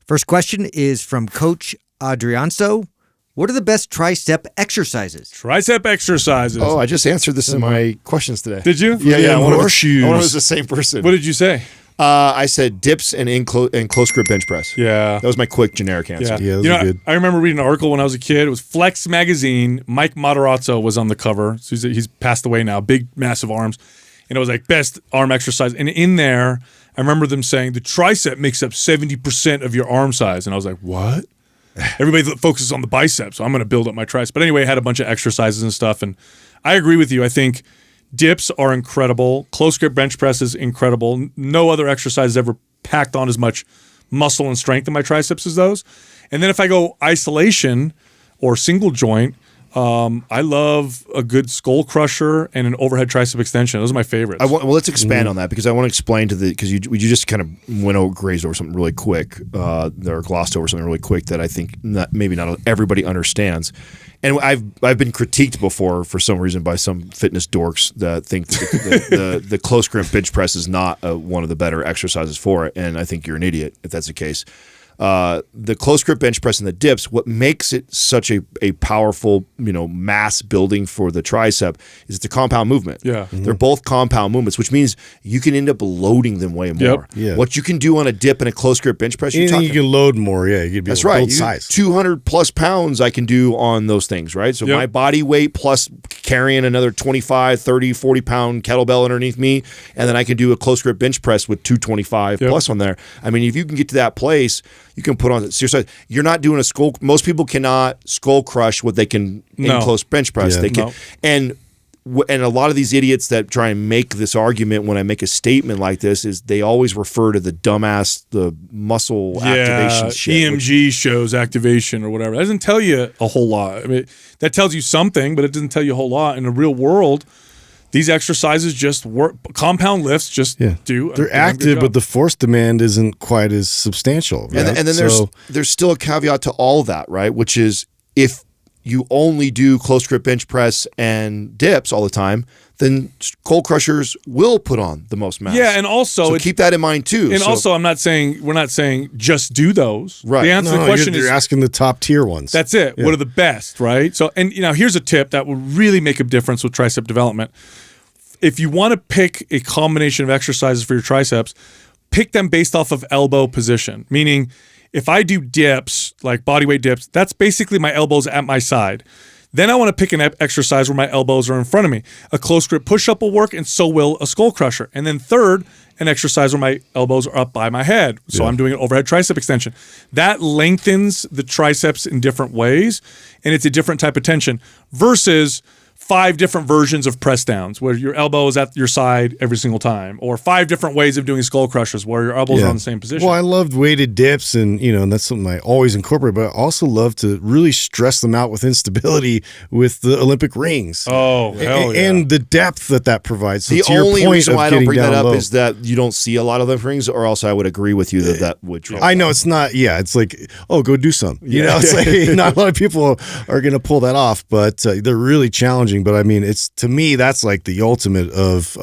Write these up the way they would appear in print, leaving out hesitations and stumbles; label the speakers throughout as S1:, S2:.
S1: First question is from Coach Adrianso. What are the best tricep exercises?
S2: Tricep exercises.
S3: Oh, I just answered this in my questions today.
S2: Did you?
S3: Yeah.
S4: Horseshoes.
S3: I wonder if it was the same person.
S2: What did you say?
S3: I said dips and close grip bench press.
S2: Yeah.
S3: That was my quick generic answer.
S4: Yeah, those are good.
S2: I remember reading an article when I was a kid. It was Flex Magazine. Mike Matarazzo was on the cover. So he's passed away now. Big, massive arms. And it was like best arm exercise. And in there, I remember them saying the tricep makes up 70% of your arm size. And I was like, what? Everybody focuses on the bicep, so I'm going to build up my tricep. But anyway, I had a bunch of exercises and stuff. And I agree with you. I think dips are incredible. Close grip bench press is incredible. No other exercise has ever packed on as much muscle and strength in my triceps as those. And then if I go isolation or single joint, I love a good skull crusher and an overhead tricep extension. Those are my favorites.
S3: Well, let's expand on that because I want to explain because you just kind of grazed over something really quick, or glossed over something really quick that I think maybe not everybody understands. And I've been critiqued before for some reason by some fitness dorks that think that the close grip bench press is not one of the better exercises for it. And I think you're an idiot if that's the case. The close grip bench press and the dips, what makes it such a powerful, mass building for the tricep is it's a compound movement.
S2: Yeah.
S3: They're both compound movements, which means you can end up loading them way more.
S4: Yep. Yeah.
S3: What you can do on a dip and a close grip bench press,
S4: You can load more, yeah. You could be
S3: that's right.
S4: size.
S3: 200 plus pounds I can do on those things, right? So my body weight plus carrying another 25, 30, 40 pound kettlebell underneath me, and then I can do a close grip bench press with 225 plus on there. I mean, if you can get to that place, you can put on seriously. You're not doing a skull. Most people cannot skull crush what they can in close bench press. They can, and a lot of these idiots that try and make this argument when I make a statement like this is they always refer to the muscle activation shit.
S2: EMG shows activation or whatever. That doesn't tell you a whole lot. I mean, that tells you something, but it doesn't tell you a whole lot. In the real world, these exercises just work. Compound lifts just do.
S4: They're active, but the force demand isn't quite as substantial. Right?
S3: And then there's still a caveat to all that, right? Which is if you only do close grip bench press and dips all the time, then skull crushers will put on the most mass.
S2: Yeah, and also
S3: so keep that in mind too.
S2: And also, we're not saying just do those.
S3: Right.
S2: The answer to the question
S4: you're asking the top tier ones.
S2: That's it. Yeah. What are the best, right? So, and here's a tip that will really make a difference with tricep development. If you want to pick a combination of exercises for your triceps, pick them based off of elbow position. Meaning, if I do dips, like bodyweight dips, that's basically my elbows at my side. Then I want to pick an exercise where my elbows are in front of me. A close grip push-up will work, and so will a skull crusher. And then third, an exercise where my elbows are up by my head. So I'm doing an overhead tricep extension. That lengthens the triceps in different ways, and it's a different type of tension versus 5 different versions of press downs where your elbow is at your side every single time, or 5 different ways of doing skull crushers where your elbows are on the same position.
S4: Well, I loved weighted dips and that's something I always incorporate, but I also love to really stress them out with instability with the Olympic rings.
S2: Oh, hell yeah.
S4: And the depth that provides. So
S3: the only reason why I don't bring that up
S4: low
S3: is that you don't see a lot of the rings, or else I would agree with you that would trouble.
S4: I know it's not, it's like, go do some. It's like not a lot of people are going to pull that off, but they're really challenging. But I mean, to me, that's like the ultimate of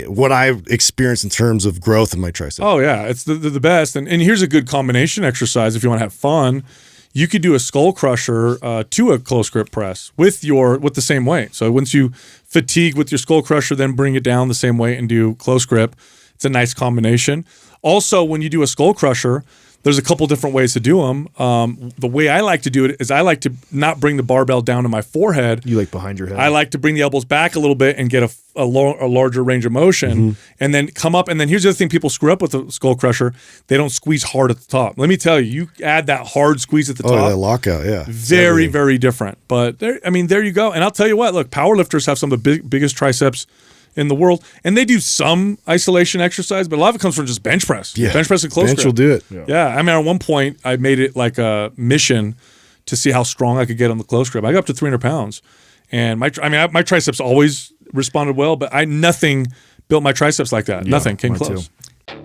S4: what I've experienced in terms of growth in my tricep.
S2: Oh, yeah. It's the best. And here's a good combination exercise if you want to have fun. You could do a skull crusher to a close grip press with the same weight. So once you fatigue with your skull crusher, then bring it down the same weight and do close grip. It's a nice combination. Also, when you do a skull crusher, there's a couple different ways to do them. The way I like to do it is I like to not bring the barbell down to my forehead.
S3: You like behind your head.
S2: I like to bring the elbows back a little bit and get a larger range of motion, and then come up. And then here's the other thing people screw up with the skull crusher. They don't squeeze hard at the top. Let me tell you, you add that hard squeeze at the top.
S4: Oh, that lockout, yeah.
S2: Very, very different. But there you go. And I'll tell you what, look, powerlifters have some of the biggest triceps in the world, and they do some isolation exercise, but a lot of it comes from just bench press.
S4: Yeah.
S2: Bench press and close grip.
S4: Bench will do it.
S2: Yeah. I mean, at one point, I made it like a mission to see how strong I could get on the close grip. I got up to 300 pounds, and my triceps always responded well, but nothing built my triceps like that. Nothing came close.
S3: Too.